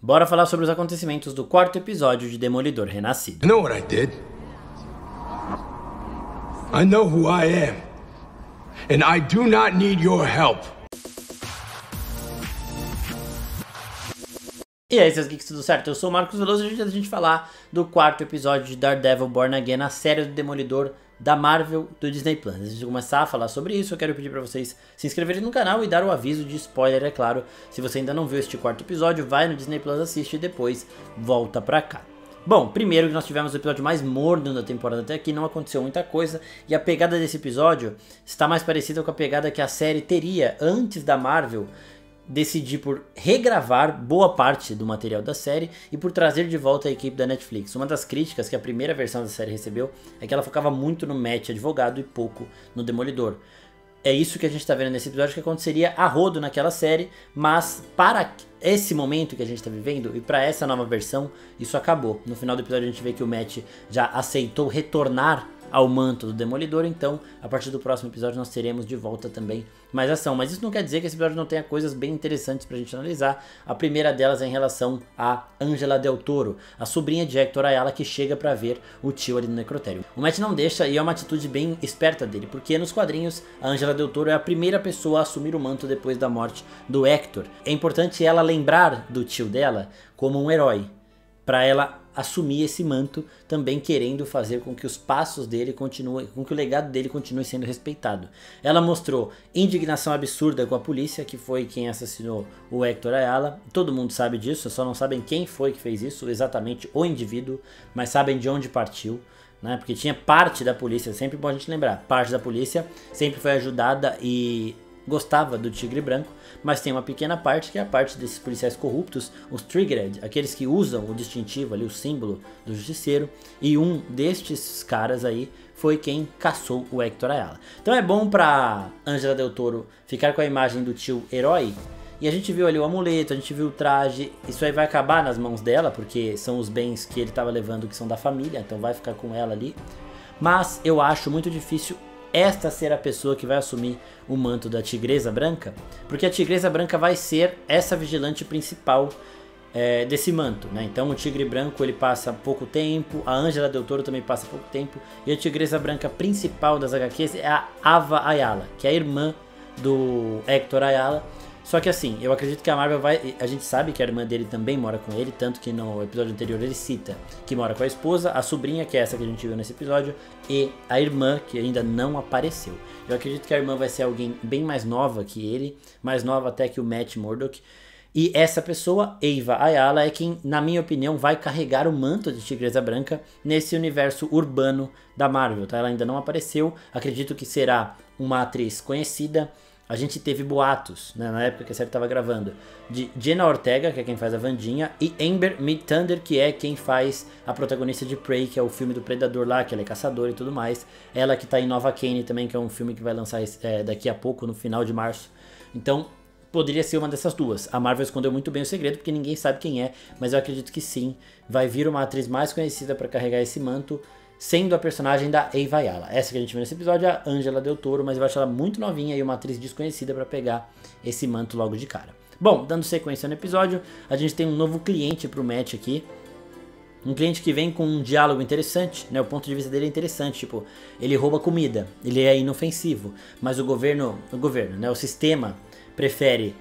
Bora falar sobre os acontecimentos do quarto episódio de Demolidor Renascido. I know what I did. I know who I am. And I do not need your help. E aí, seus geeks, tudo certo? Eu sou o Marcos Veloso e hoje a gente falar do quarto episódio de Daredevil Born Again, a série do Demolidor da Marvel do Disney Plus. Antes de começar a falar sobre isso, eu quero pedir para vocês se inscreverem no canal e dar o aviso de spoiler, é claro. Se você ainda não viu este quarto episódio, vai no Disney Plus, assiste e depois volta pra cá. Bom, primeiro que nós tivemos o episódio mais morno da temporada até aqui, não aconteceu muita coisa, e a pegada desse episódio está mais parecida com a pegada que a série teria antes da Marvel decidir por regravar boa parte do material da série e por trazer de volta a equipe da Netflix. Uma das críticas que a primeira versão da série recebeu é que ela focava muito no Matt advogado e pouco no Demolidor. É isso que a gente está vendo nesse episódio que aconteceria a rodo naquela série, mas para esse momento que a gente está vivendo e para essa nova versão, isso acabou. No final do episódio a gente vê que o Matt já aceitou retornar ao manto do Demolidor, então a partir do próximo episódio nós teremos de volta também mais ação, mas isso não quer dizer que esse episódio não tenha coisas bem interessantes pra gente analisar. A primeira delas é em relação a Angela Del Toro, a sobrinha de Hector Ayala, que chega pra ver o tio ali no necrotério. O Matt não deixa, e é uma atitude bem esperta dele, porque nos quadrinhos a Angela Del Toro é a primeira pessoa a assumir o manto depois da morte do Hector. É importante ela lembrar do tio dela como um herói, pra ela assumir esse manto, também querendo fazer com que os passos dele continuem, com que o legado dele continue sendo respeitado. Ela mostrou indignação absurda com a polícia, que foi quem assassinou o Hector Ayala. Todo mundo sabe disso, só não sabem quem foi que fez isso, exatamente o indivíduo, mas sabem de onde partiu, né? Porque tinha parte da polícia, sempre bom a gente lembrar, parte da polícia sempre foi ajudada e gostava do Tigre Branco, mas tem uma pequena parte que é a parte desses policiais corruptos, os Triggered, aqueles que usam o distintivo ali, o símbolo do justiceiro, e um destes caras aí foi quem caçou o Hector Ayala. Então é bom pra Angela Del Toro ficar com a imagem do tio herói, e a gente viu ali o amuleto, a gente viu o traje, isso aí vai acabar nas mãos dela, porque são os bens que ele estava levando que são da família, então vai ficar com ela ali, mas eu acho muito difícil esta ser a pessoa que vai assumir o manto da Tigresa Branca, porque a Tigresa Branca vai ser essa vigilante principal desse manto, né? Então o Tigre Branco ele passa pouco tempo, a Angela Del Toro também passa pouco tempo, e a Tigresa Branca principal das HQs é a Ava Ayala, que é a irmã do Hector Ayala. Só que assim, eu acredito que a Marvel vai... A gente sabe que a irmã dele também mora com ele, tanto que no episódio anterior ele cita que mora com a esposa, a sobrinha, que é essa que a gente viu nesse episódio, e a irmã, que ainda não apareceu. Eu acredito que a irmã vai ser alguém bem mais nova que ele, mais nova até que o Matt Murdock. E essa pessoa, Ava Ayala, é quem, na minha opinião, vai carregar o manto de Tigresa Branca nesse universo urbano da Marvel, tá? Ela ainda não apareceu, acredito que será uma atriz conhecida. A gente teve boatos, né, na época que a série estava gravando, de Jenna Ortega, que é quem faz a Wandinha, e Amber Midthunder, que é quem faz a protagonista de Prey, que é o filme do Predador lá, que ela é caçadora e tudo mais. Ela que tá em Nova Kane também, que é um filme que vai lançar daqui a pouco, no final de março. Então, poderia ser uma dessas duas. A Marvel escondeu muito bem o segredo, porque ninguém sabe quem é, mas eu acredito que sim, vai vir uma atriz mais conhecida para carregar esse manto, sendo a personagem da Ava Ayala. Essa que a gente viu nesse episódio é a Angela Del Toro, mas eu acho ela muito novinha e uma atriz desconhecida para pegar esse manto logo de cara. Bom, dando sequência no episódio, a gente tem um novo cliente pro Matt aqui. Um cliente que vem com um diálogo interessante, né? O ponto de vista dele é interessante, tipo, ele rouba comida, ele é inofensivo, mas o governo, né? O sistema prefere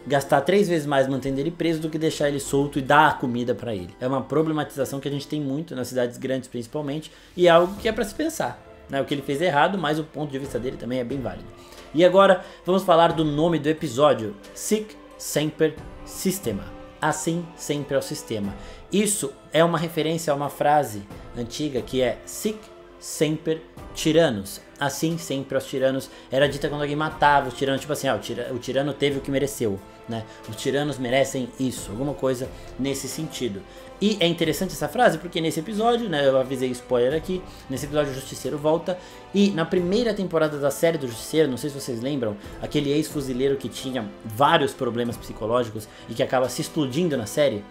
gastar 3 vezes mais mantendo ele preso do que deixar ele solto e dar a comida pra ele. É uma problematização que a gente tem muito nas cidades grandes principalmente, e é algo que é pra se pensar, né? O que ele fez é errado, mas o ponto de vista dele também é bem válido. E agora vamos falar do nome do episódio, Sic Semper Systema, assim sempre ao sistema. Isso é uma referência a uma frase antiga que é Sic Semper Tyrannos, assim sempre aos tiranos. Era dita quando alguém matava os tiranos, tipo assim, o tirano teve o que mereceu, né? Os tiranos merecem isso, alguma coisa nesse sentido. E é interessante essa frase porque nesse episódio, né, eu avisei spoiler aqui, nesse episódio o Justiceiro volta, e na primeira temporada da série do Justiceiro, não sei se vocês lembram, aquele ex-fuzileiro que tinha vários problemas psicológicos e que acaba se explodindo na série,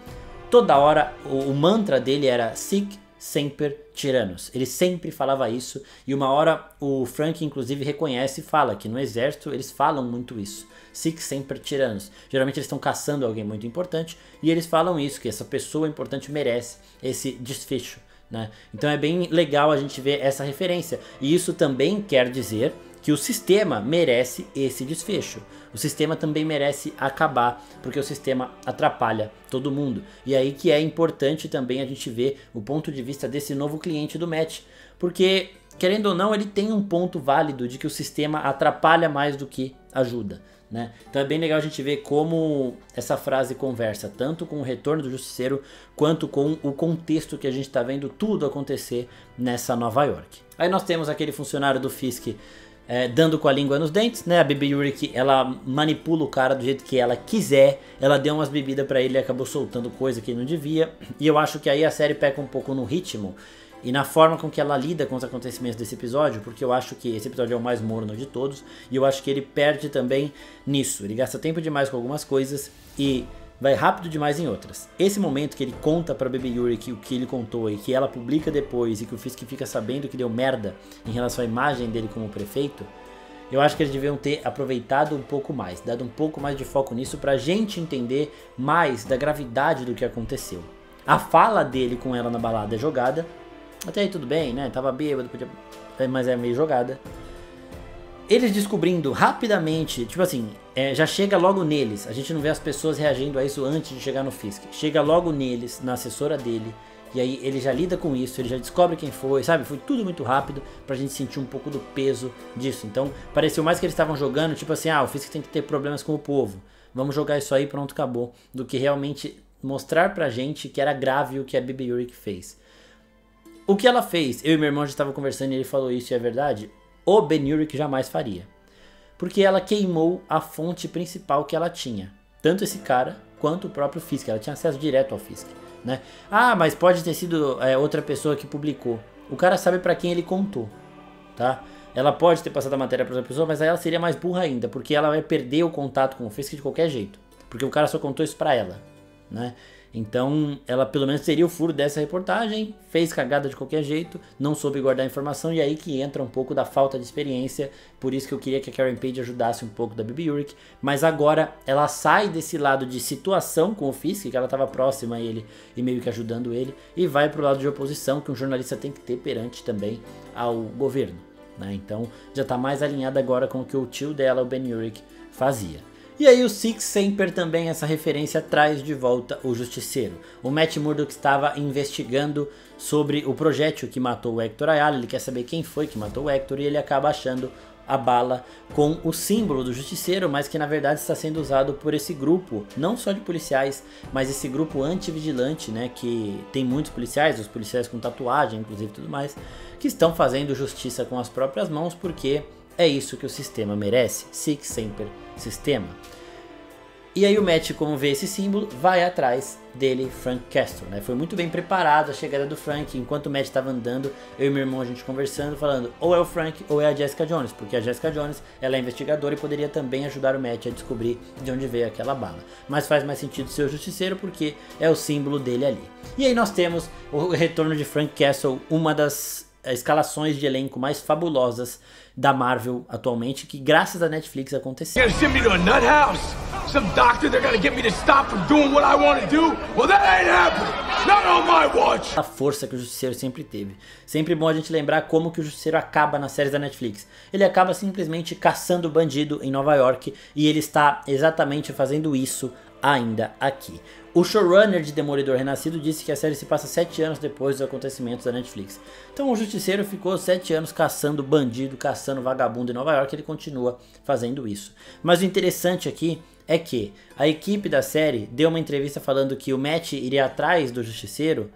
toda hora o mantra dele era Sic Semper Tyrannos. Ele sempre falava isso, e uma hora o Frank inclusive reconhece e fala que no exército eles falam muito isso. Sic Semper Tyrannos. Geralmente eles estão caçando alguém muito importante e eles falam isso, que essa pessoa importante merece esse desfecho, né? Então é bem legal a gente ver essa referência. E isso também quer dizer que o sistema merece esse desfecho. O sistema também merece acabar, porque o sistema atrapalha todo mundo. E aí que é importante também a gente ver o ponto de vista desse novo cliente do Matt. Porque, querendo ou não, ele tem um ponto válido de que o sistema atrapalha mais do que ajuda, né? Então é bem legal a gente ver como essa frase conversa tanto com o retorno do Justiceiro quanto com o contexto que a gente está vendo tudo acontecer nessa Nova York. Aí nós temos aquele funcionário do Fisk dando com a língua nos dentes, né? A Baby Yurik, ela manipula o cara do jeito que ela quiser. Ela deu umas bebidas pra ele e acabou soltando coisa que ele não devia. E eu acho que aí a série peca um pouco no ritmo e na forma com que ela lida com os acontecimentos desse episódio, porque eu acho que esse episódio é o mais morno de todos, e eu acho que ele perde também nisso. Ele gasta tempo demais com algumas coisas e vai rápido demais em outras. Esse momento que ele conta pra Baby Yurik o que ele contou e que ela publica depois e que o Fisk fica sabendo que deu merda em relação à imagem dele como prefeito, eu acho que eles deviam ter aproveitado um pouco mais, dado um pouco mais de foco nisso pra gente entender mais da gravidade do que aconteceu. A fala dele com ela na balada é jogada, até aí tudo bem, né? Tava bêbado, podia... mas é meio jogada. Eles descobrindo rapidamente, tipo assim, já chega logo neles. A gente não vê as pessoas reagindo a isso antes de chegar no Fisk. Chega logo neles, na assessora dele. E aí ele já lida com isso, ele já descobre quem foi, sabe? Foi tudo muito rápido pra gente sentir um pouco do peso disso. Então pareceu mais que eles estavam jogando, tipo assim, o Fisk tem que ter problemas com o povo. Vamos jogar isso aí, pronto, acabou. Do que realmente mostrar pra gente que era grave o que a Baby Yurik fez. O que ela fez, eu e meu irmão já estavam conversando e ele falou isso e é verdade, o Ben Yurik jamais faria. Porque ela queimou a fonte principal que ela tinha. Tanto esse cara quanto o próprio Fisk. Ela tinha acesso direto ao Fisk, né? Mas pode ter sido outra pessoa que publicou. O cara sabe pra quem ele contou, tá? Ela pode ter passado a matéria pra outra pessoa, mas aí ela seria mais burra ainda. Porque ela vai perder o contato com o Fisk de qualquer jeito. Porque o cara só contou isso pra ela, né? Então ela pelo menos teria o furo dessa reportagem, fez cagada de qualquer jeito, não soube guardar a informação, e aí que entra um pouco da falta de experiência. Por isso que eu queria que a Karen Page ajudasse um pouco da Baby Yurik, mas agora ela sai desse lado de situação com o Fisk, que ela estava próxima a ele e meio que ajudando ele, e vai pro lado de oposição que um jornalista tem que ter perante também ao governo, né? Então já está mais alinhada agora com o que o tio dela, o Ben Yurik, fazia. E aí o Sic Semper também, essa referência, traz de volta o Justiceiro. O Matt Murdock estava investigando sobre o projétil que matou o Hector Ayala, ele quer saber quem foi que matou o Hector e ele acaba achando a bala com o símbolo do Justiceiro, mas que na verdade está sendo usado por esse grupo, não só de policiais, mas esse grupo anti-vigilante, né, que tem muitos policiais, os policiais com tatuagem, inclusive tudo mais, que estão fazendo justiça com as próprias mãos, porque é isso que o sistema merece. Sic Semper Sistema. E aí o Matt, como vê esse símbolo, vai atrás dele, Frank Castle, né? Foi muito bem preparado a chegada do Frank. Enquanto o Matt estava andando, eu e meu irmão a gente conversando, falando ou é o Frank ou é a Jessica Jones, porque a Jessica Jones, ela é investigadora e poderia também ajudar o Matt a descobrir de onde veio aquela bala. Mas faz mais sentido ser o Justiceiro porque é o símbolo dele ali. E aí nós temos o retorno de Frank Castle, uma das escalações de elenco mais fabulosas da Marvel atualmente, que graças à Netflix aconteceu. Some doctor, they're gonna get me to stop from doing what I want to do? Well, that ain't happening. Not on my watch. A força que o Justiceiro sempre teve. Sempre bom a gente lembrar como que o Justiceiro acaba nas séries da Netflix. Ele acaba simplesmente caçando bandido em Nova York e ele está exatamente fazendo isso ainda aqui. O showrunner de Demolidor Renascido disse que a série se passa 7 anos depois dos acontecimentos da Netflix. Então o Justiceiro ficou 7 anos caçando bandido, caçando vagabundo em Nova York, ele continua fazendo isso. Mas o interessante aqui é que a equipe da série deu uma entrevista falando que o Matt iria atrás do Justiceiro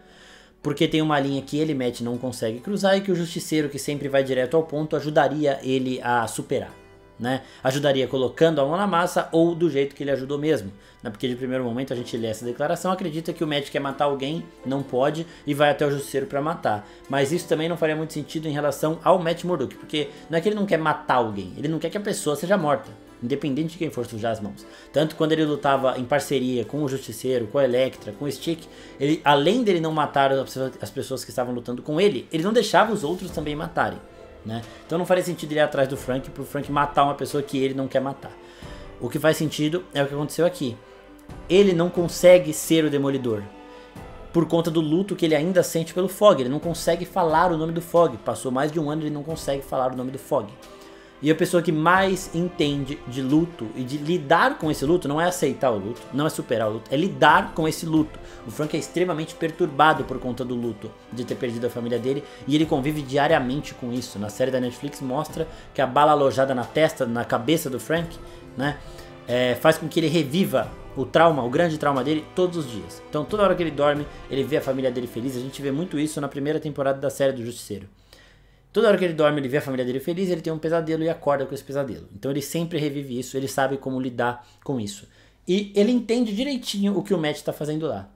porque tem uma linha que ele, Matt, não consegue cruzar e que o Justiceiro, que sempre vai direto ao ponto, ajudaria ele a superar, né? Ajudaria colocando a mão na massa ou do jeito que ele ajudou mesmo, né? Porque de primeiro momento a gente lê essa declaração, acredita que o Matt quer matar alguém, não pode, e vai até o Justiceiro para matar. Mas isso também não faria muito sentido em relação ao Matt Murdock, porque não é que ele não quer matar alguém, ele não quer que a pessoa seja morta, independente de quem for sujar as mãos. Tanto quando ele lutava em parceria com o Justiceiro, com a Elektra, com o Stick, ele, além dele não matar as pessoas que estavam lutando com ele, ele não deixava os outros também matarem, né? Então não faria sentido ele ir atrás do Frank pro Frank matar uma pessoa que ele não quer matar. O que faz sentido é o que aconteceu aqui. Ele não consegue ser o Demolidor por conta do luto que ele ainda sente pelo Fog. Ele não consegue falar o nome do Fog. Passou mais de um ano e ele não consegue falar o nome do Fog. E a pessoa que mais entende de luto e de lidar com esse luto não é aceitar o luto, não é superar o luto, é lidar com esse luto. O Frank é extremamente perturbado por conta do luto de ter perdido a família dele e ele convive diariamente com isso. Na série da Netflix mostra que a bala alojada na testa, na cabeça do Frank, né, faz com que ele reviva o trauma, o grande trauma dele todos os dias. Então toda hora que ele dorme, ele vê a família dele feliz. A gente vê muito isso na primeira temporada da série do Justiceiro. Toda hora que ele dorme, ele vê a família dele feliz, ele tem um pesadelo e acorda com esse pesadelo. Então ele sempre revive isso, ele sabe como lidar com isso. E ele entende direitinho o que o Matt está fazendo lá.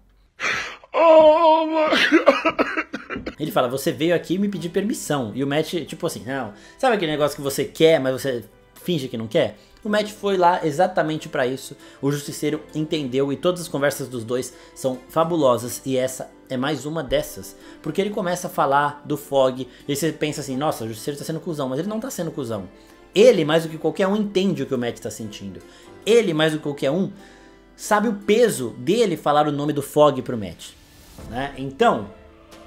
Oh my God. Ele fala, você veio aqui me pedir permissão. E o Matt, tipo assim, não, sabe aquele negócio que você quer, mas você finge que não quer? O Matt foi lá exatamente pra isso. O Justiceiro entendeu e todas as conversas dos dois são fabulosas. E essa é mais uma dessas. Porque ele começa a falar do Fog. E aí você pensa assim, nossa, o Justiceiro tá sendo cuzão. Mas ele não tá sendo cuzão. Ele, mais do que qualquer um, entende o que o Matt tá sentindo. Ele, mais do que qualquer um, sabe o peso dele falar o nome do Fog pro Matt, né? Então,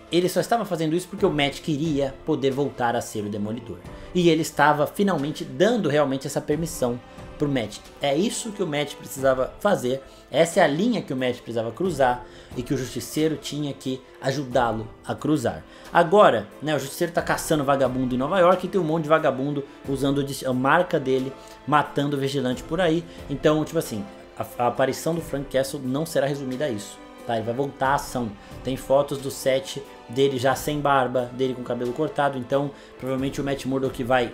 ele só estava fazendo isso porque o Matt queria poder voltar a ser o Demolidor. E ele estava finalmente dando realmente essa permissão pro Matt. É isso que o Matt precisava fazer. Essa é a linha que o Matt precisava cruzar e que o Justiceiro tinha que ajudá-lo a cruzar. Agora, né, o Justiceiro tá caçando vagabundo em Nova York e tem um monte de vagabundo usando a marca dele, matando o vigilante por aí. Então, tipo assim, a aparição do Frank Castle não será resumida a isso. Tá, ele vai voltar à ação. Tem fotos do set dele já sem barba, dele com o cabelo cortado. Então provavelmente o Matt Murdock vai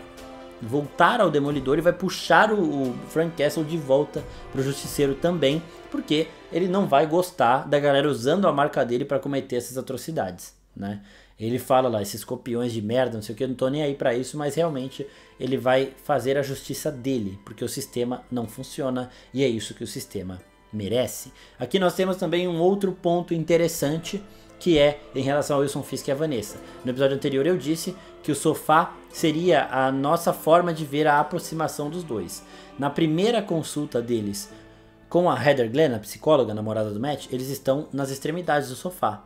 voltar ao Demolidor e vai puxar o Frank Castle de volta pro Justiceiro também, porque ele não vai gostar da galera usando a marca dele para cometer essas atrocidades, né? Ele fala lá, esses copiões de merda, não sei o que, eu não tô nem aí pra isso, mas realmente ele vai fazer a justiça dele, porque o sistema não funciona e é isso que o sistema merece. Aqui nós temos também um outro ponto interessante, que é em relação ao Wilson Fisk e a Vanessa. No episódio anterior eu disse que o sofá seria a nossa forma de ver a aproximação dos dois. Na primeira consulta deles com a Heather Glenn, a psicóloga, a namorada do Matt, eles estão nas extremidades do sofá.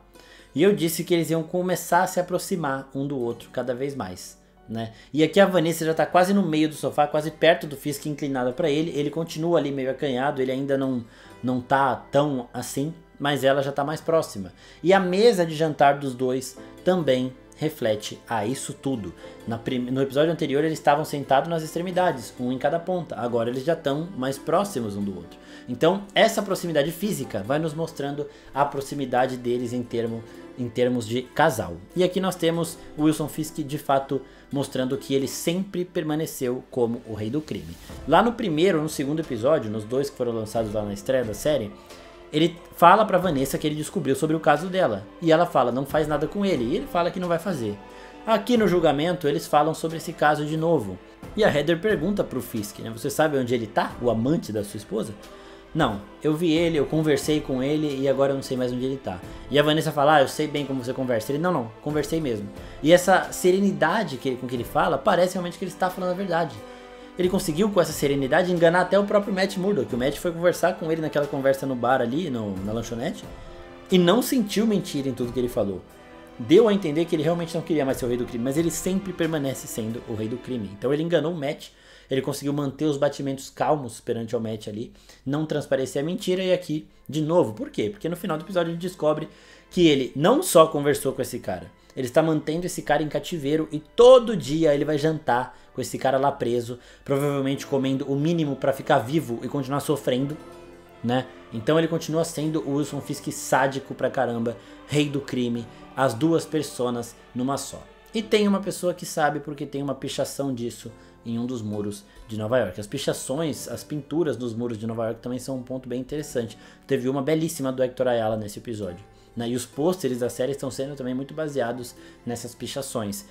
E eu disse que eles iam começar a se aproximar um do outro cada vez mais, né? E aqui a Vanessa já está quase no meio do sofá, quase perto do Fisk, inclinada para ele. Ele continua ali meio acanhado, ele ainda não tá tão assim, mas ela já está mais próxima. E a mesa de jantar dos dois também reflete a isso tudo. No episódio anterior eles estavam sentados nas extremidades, um em cada ponta. Agora eles já estão mais próximos um do outro. Então essa proximidade física vai nos mostrando a proximidade deles em termos de casal. E aqui nós temos o Wilson Fisk de fato mostrando que ele sempre permaneceu como o rei do crime. Lá no primeiro ou no segundo episódio, nos dois que foram lançados lá na estreia da série, ele fala pra Vanessa que ele descobriu sobre o caso dela. E ela fala, não faz nada com ele. E ele fala que não vai fazer. Aqui no julgamento, eles falam sobre esse caso de novo. E a Heather pergunta pro Fisk, né? Você sabe onde ele tá? O amante da sua esposa? Não, eu vi ele, eu conversei com ele e agora eu não sei mais onde ele tá. E a Vanessa fala, eu sei bem como você conversa. Ele, não, conversei mesmo. E essa serenidade com que ele fala, parece realmente que ele está falando a verdade. Ele conseguiu com essa serenidade enganar até o próprio Matt Murdock. O Matt foi conversar com ele naquela conversa no bar ali, na lanchonete, e não sentiu mentira em tudo que ele falou. Deu a entender que ele realmente não queria mais ser o rei do crime, mas ele sempre permanece sendo o rei do crime. Então ele enganou o Matt, ele conseguiu manter os batimentos calmos perante ao Matt ali, não transparecer a mentira. E aqui, de novo, por quê? Porque no final do episódio a gente descobre que ele não só conversou com esse cara, ele está mantendo esse cara em cativeiro e todo dia ele vai jantar com esse cara lá preso, provavelmente comendo o mínimo para ficar vivo e continuar sofrendo, né? Então ele continua sendo o Wilson Fisk sádico pra caramba, rei do crime, as duas personas numa só. E tem uma pessoa que sabe porque tem uma pichação disso em um dos muros de Nova York. As pichações, as pinturas dos muros de Nova York também são um ponto bem interessante. Teve uma belíssima do Hector Ayala nesse episódio, né? E os pôsteres da série estão sendo também muito baseados nessas pichações.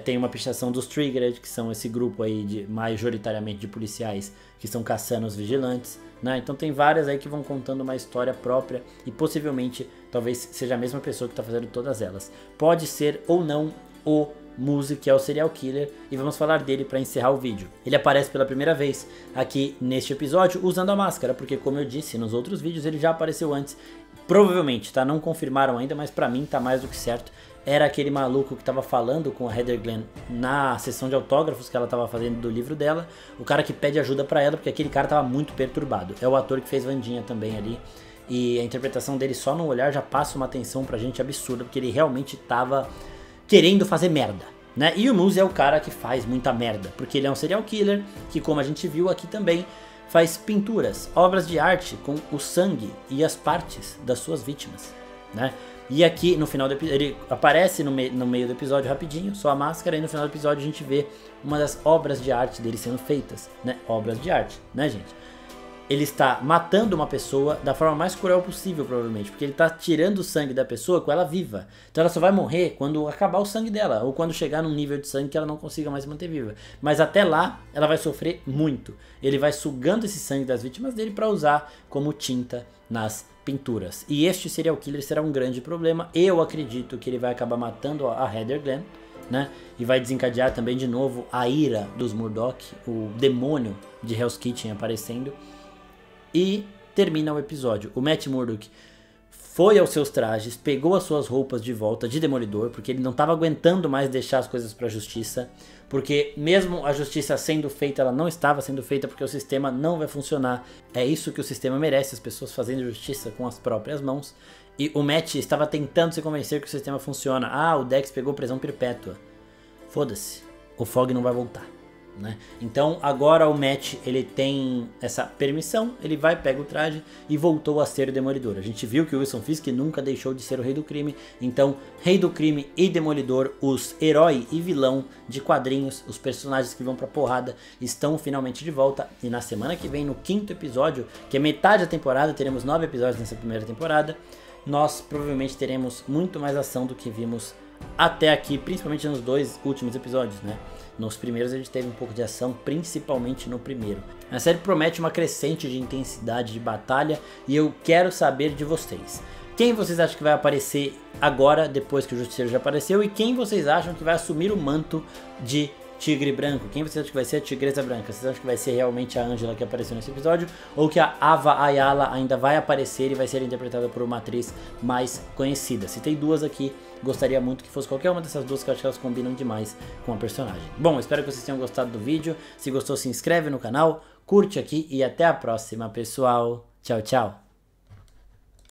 Tem uma pichação dos Triggered, que são esse grupo aí majoritariamente de policiais que estão caçando os vigilantes, né? Então tem várias aí que vão contando uma história própria e possivelmente talvez seja a mesma pessoa que está fazendo todas elas. Pode ser ou não o Muse, que é o serial killer, e vamos falar dele para encerrar o vídeo. Ele aparece pela primeira vez aqui neste episódio usando a máscara, porque como eu disse nos outros vídeos ele já apareceu antes, provavelmente, tá? Não confirmaram ainda, mas para mim tá mais do que certo. Era aquele maluco que tava falando com a Heather Glenn na sessão de autógrafos que ela tava fazendo do livro dela, o cara que pede ajuda para ela, porque aquele cara tava muito perturbado. É o ator que fez Wandinha também ali, e a interpretação dele só no olhar já passa uma atenção pra gente absurda, porque ele realmente tava querendo fazer merda, né? E o Muse é o cara que faz muita merda, porque ele é um serial killer que, como a gente viu aqui também, faz pinturas, obras de arte com o sangue e as partes das suas vítimas, né? E aqui no final do episódio, ele aparece no meio do episódio rapidinho, só a máscara, e no final do episódio a gente vê uma das obras de arte dele sendo feitas, né? Obras de arte, né, gente? Ele está matando uma pessoa da forma mais cruel possível, provavelmente, porque ele está tirando o sangue da pessoa com ela viva. Então ela só vai morrer quando acabar o sangue dela, ou quando chegar num nível de sangue que ela não consiga mais se manter viva. Mas até lá, ela vai sofrer muito. Ele vai sugando esse sangue das vítimas dele para usar como tinta nas pinturas. E este serial killer será um grande problema. Eu acredito que ele vai acabar matando a Heather Glenn, né? E vai desencadear também de novo a ira dos Murdoch, o demônio de Hell's Kitchen aparecendo. E termina o episódio. O Matt Murdock foi aos seus trajes, pegou as suas roupas de volta de Demolidor, porque ele não estava aguentando mais deixar as coisas para a justiça, porque mesmo a justiça sendo feita, ela não estava sendo feita porque o sistema não vai funcionar. É isso que o sistema merece, as pessoas fazendo justiça com as próprias mãos. E o Matt estava tentando se convencer que o sistema funciona. Ah, o Dex pegou prisão perpétua. Foda-se, o Fogg não vai voltar, né? Então agora o Matt, ele tem essa permissão, ele vai, pega o traje e voltou a ser o Demolidor. A gente viu que o Wilson Fisk nunca deixou de ser o Rei do Crime, então Rei do Crime e Demolidor, os herói e vilão de quadrinhos, os personagens que vão pra porrada, estão finalmente de volta. E na semana que vem, no 5º episódio, que é metade da temporada, teremos 9 episódios nessa primeira temporada, nós provavelmente teremos muito mais ação do que vimos até aqui, principalmente nos 2 últimos episódios, né? Nos primeiros a gente teve um pouco de ação, principalmente no primeiro. A série promete uma crescente de intensidade de batalha e eu quero saber de vocês. Quem vocês acham que vai aparecer agora, depois que o Justiceiro já apareceu? E quem vocês acham que vai assumir o manto de Tigre Branco? Quem vocês acham que vai ser a Tigresa Branca? Vocês acham que vai ser realmente a Angela que apareceu nesse episódio? Ou que a Ava Ayala ainda vai aparecer e vai ser interpretada por uma atriz mais conhecida? Citei 2 aqui, gostaria muito que fosse qualquer uma dessas 2, que eu acho que elas combinam demais com a personagem. Bom, espero que vocês tenham gostado do vídeo. Se gostou, se inscreve no canal, curte aqui e até a próxima, pessoal. Tchau, tchau.